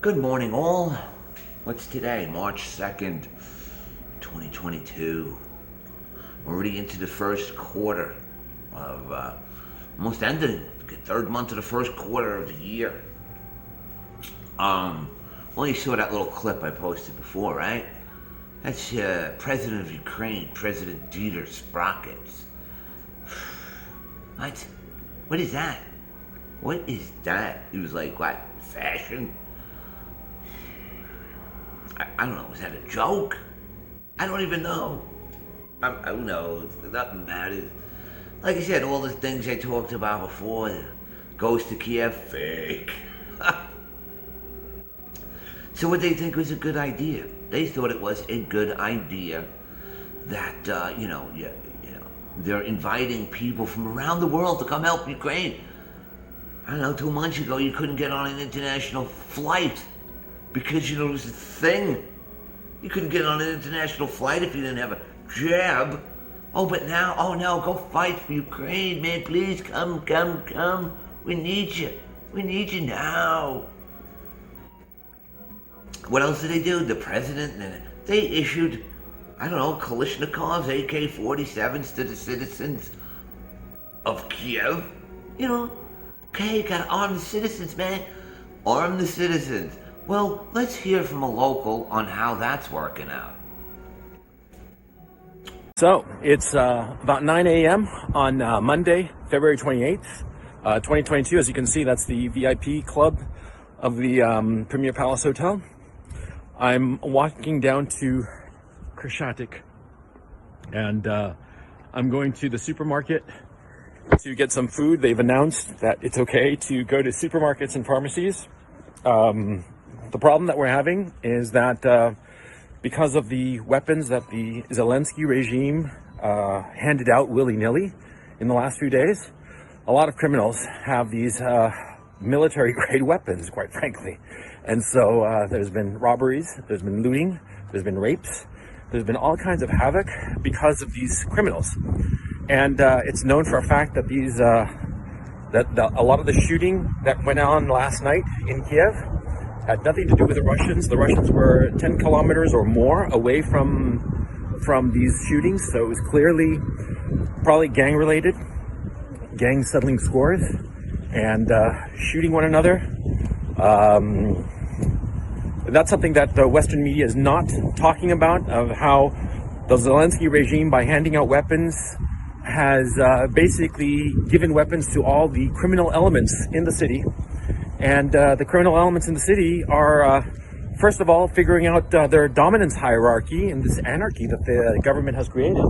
Good morning, all. What's today? March 2nd, 2022. We're already into the first quarter of, almost ending the third month of the first quarter of the year. Well, you saw that little clip I posted before, right? That's President of Ukraine, President Dieter Sprockets. What? What is that? What is that? He was like, what, fashion? I don't know, was that a joke? I don't even know. Who knows? Nothing matters. Like I said, all the things I talked about before, the goes to Kiev, fake. So what they think was a good idea? They thought it was a good idea that, they're inviting people from around the world to come help Ukraine. I don't know, 2 months ago you couldn't get on an international flight because, it was a thing. You couldn't get on an international flight if you didn't have a jab. Oh, but now, no, go fight for Ukraine, man. Please come. We need you. We need you now. What else did they do? The president, they issued, Kalashnikovs, AK-47s to the citizens of Kiev. Okay, gotta arm the citizens, man. Arm the citizens. Well, let's hear from a local on how that's working out. So, it's about 9 a.m. on Monday, February 28th, 2022. As you can see, that's the VIP club of the Premier Palace Hotel. I'm walking down to Krashatik, and I'm going to the supermarket to get some food. They've announced that it's okay to go to supermarkets and pharmacies. The problem that we're having is that because of the weapons that the Zelensky regime handed out willy-nilly in the last few days, a lot of criminals have these military-grade weapons, quite frankly. And so there's been robberies, there's been looting, there's been rapes, there's been all kinds of havoc because of these criminals. And it's known for a fact that a lot of the shooting that went on last night in Kiev had nothing to do with the Russians. The Russians were 10 kilometers or more away from these shootings, so it was clearly probably gang-related, gang settling scores, and shooting one another. That's something that the Western media is not talking about, of how the Zelensky regime, by handing out weapons, has basically given weapons to all the criminal elements in the city. And the criminal elements in the city are, first of all, figuring out their dominance hierarchy and this anarchy that the government has created.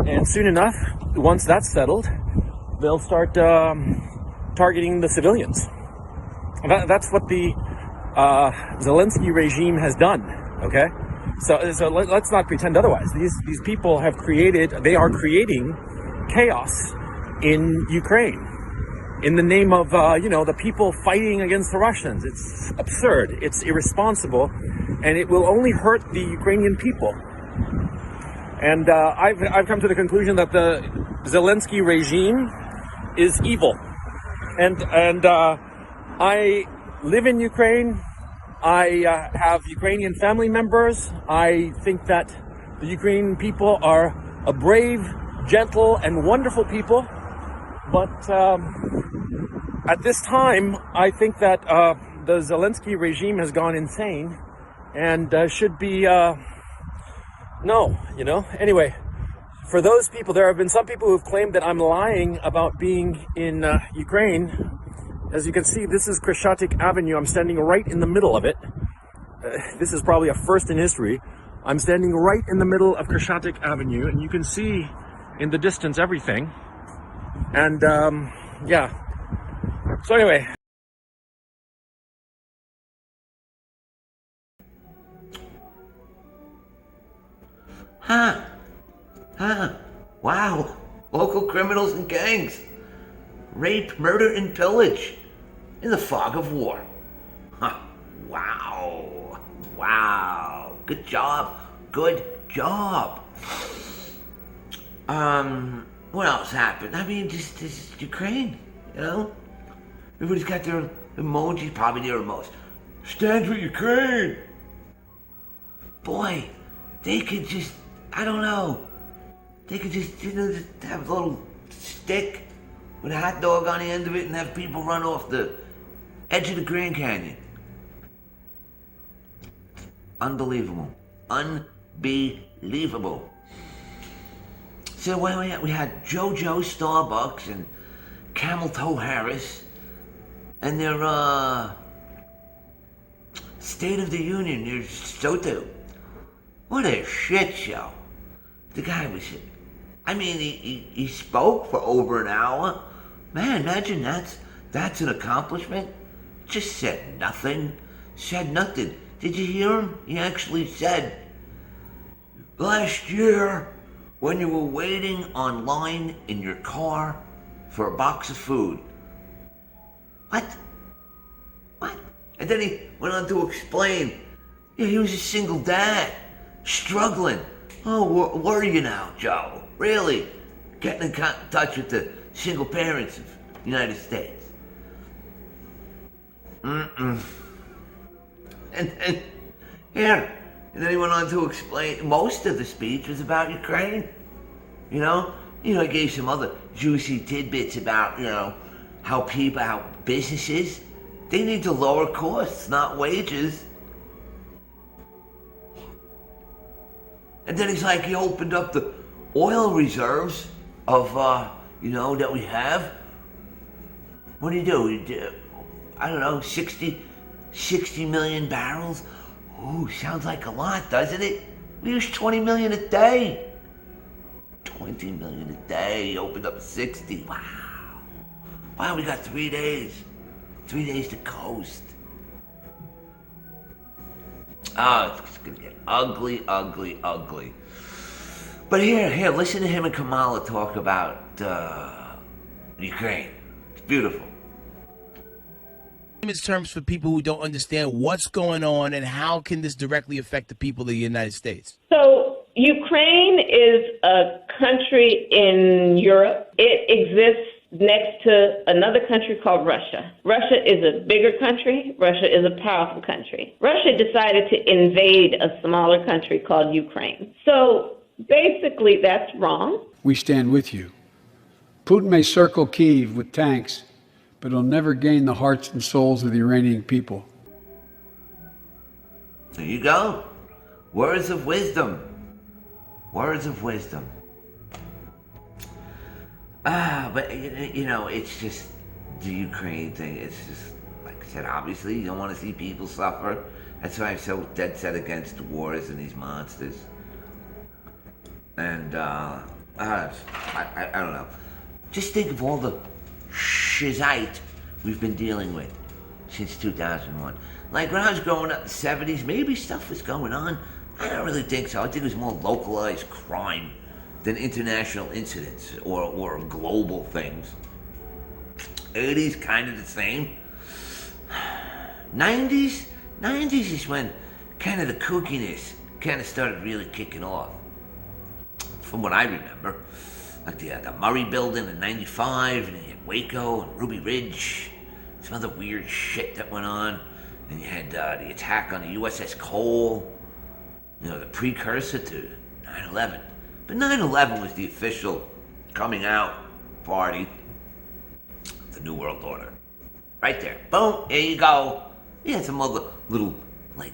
And soon enough, once that's settled, they'll start targeting the civilians. That's what the Zelensky regime has done, okay? So let's not pretend otherwise. These people are creating chaos in Ukraine in the name of, the people fighting against the Russians. It's absurd, it's irresponsible, and it will only hurt the Ukrainian people. And I've come to the conclusion that the Zelensky regime is evil. And I live in Ukraine. I have Ukrainian family members. I think that the Ukrainian people are a brave, gentle, and wonderful people. But at this time, I think that the Zelensky regime has gone insane and should be, Anyway, for those people, there have been some people who have claimed that I'm lying about being in Ukraine. As you can see, this is Krashatik Avenue. I'm standing right in the middle of it. This is probably a first in history. I'm standing right in the middle of Krashatik Avenue, and you can see in the distance everything. And, yeah. So anyway. Wow. Local criminals and gangs. Rape, murder, and pillage. In the fog of war. Wow. Good job. What else happened? I mean, just Ukraine, Everybody's got their emojis, probably their most Stand with Ukraine. Boy, they could just, I don't know, they could just, just have a little stick with a hot dog on the end of it and have people run off the edge of the Grand Canyon. Unbelievable. Unbelievable. So we had JoJo Starbucks and Camel Toe Harris and their State of the Union, their Soto. What a shit show. The guy was, I mean, he spoke for over an hour. Man, imagine that's an accomplishment. Just said nothing. Said nothing. Did you hear him? He actually said, last year, when you were waiting online in your car for a box of food. What? And then he went on to explain, yeah, he was a single dad, struggling. Oh, were you now, Joe? Really? Getting in touch with the single parents of the United States. And then he went on to explain, most of the speech was about Ukraine. You know, he gave some other juicy tidbits about, how businesses, they need to lower costs, not wages. And then he's like, he opened up the oil reserves of, that we have. What do? I don't know, 60 million barrels? Ooh, sounds like a lot, doesn't it? We use 20 million a day. 20 million a day, opened up 60, wow, we got 3 days. 3 days to coast. Oh, it's gonna get ugly. But here, listen to him and Kamala talk about Ukraine. It's beautiful. In terms for people who don't understand what's going on and how can this directly affect the people of the United States? So Ukraine is a country in Europe. It exists next to another country called Russia. Russia is a bigger country. Russia is a powerful country. Russia decided to invade a smaller country called Ukraine. So basically that's wrong. We stand with you. Putin may circle Kyiv with tanks, but he'll never gain the hearts and souls of the Iranian people. There you go. Words of wisdom. Words of wisdom. But it's just the Ukraine thing. It's just, like I said, obviously you don't want to see people suffer. That's why I'm so dead set against wars and these monsters. And, I don't know. Just think of all the shizite we've been dealing with since 2001. Like when I was growing up in the 70s, maybe stuff was going on. I don't really think so. I think it was more localized crime than international incidents or global things. 80s, kind of the same. 90s is when kind of the kookiness kind of started really kicking off. From what I remember, like the Murray building in 95, and then you had Waco and Ruby Ridge, some other weird shit that went on. And you had the attack on the USS Cole, the precursor to 9/11. But 9/11 was the official coming out party of the New World Order. Right there. Boom, there you go. We had some other little, they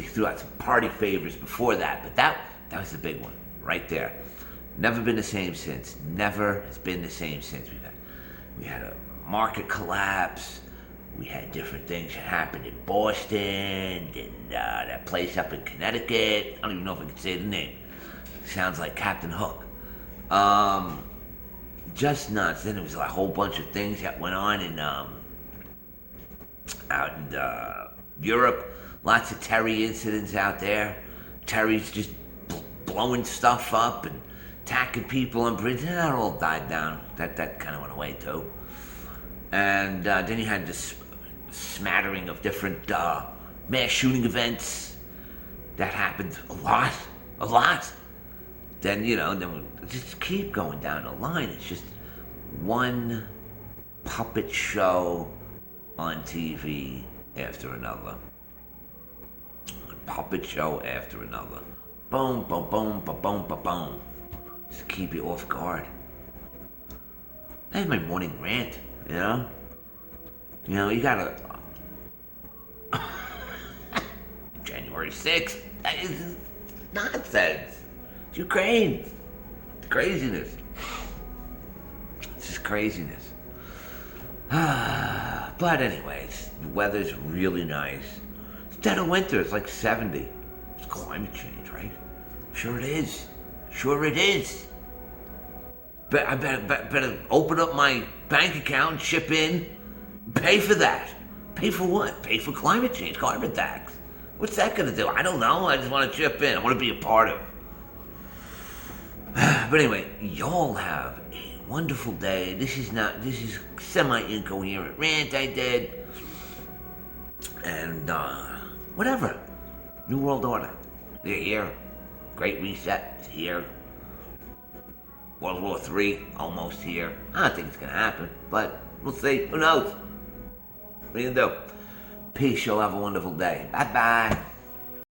threw out some party favors before that, but that was the big one, right there. Never been the same since. Never has been the same since. We had a market collapse. We had different things that happened in Boston, and that place up in Connecticut. I don't even know if I can say the name. Sounds like Captain Hook. Just nuts. Then there was a whole bunch of things that went on in out in Europe. Lots of Terry incidents out there. Terry's just blowing stuff up and attacking people in prison. That all died down. That kind of went away too. And then you had this smattering of different mass shooting events that happened a lot. Then then we just keep going down the line. It's just one puppet show on TV after another. puppet show after another. Boom, boom, boom, boom, boom, boom, boom. Just to keep you off guard. That's my morning rant, you know? You know, you gotta... January 6th. That is nonsense. It's Ukraine. It's craziness. It's just craziness. But anyways, the weather's really nice. It's dead of winter. It's like 70. It's climate change, right? Sure it is. Sure it is. But I better open up my bank account, chip in, pay for that. Pay for what? Pay for climate change, carbon tax. What's that gonna do? I don't know. I just want to chip in. I want to be a part of. But anyway, y'all have a wonderful day. This is semi-incoherent rant I did. And, whatever. New World Order. They're here. Great Reset is here. World War III, almost here. I don't think it's gonna happen, but we'll see. Who knows? What are you gonna do? Peace. Y'all have a wonderful day. Bye-bye.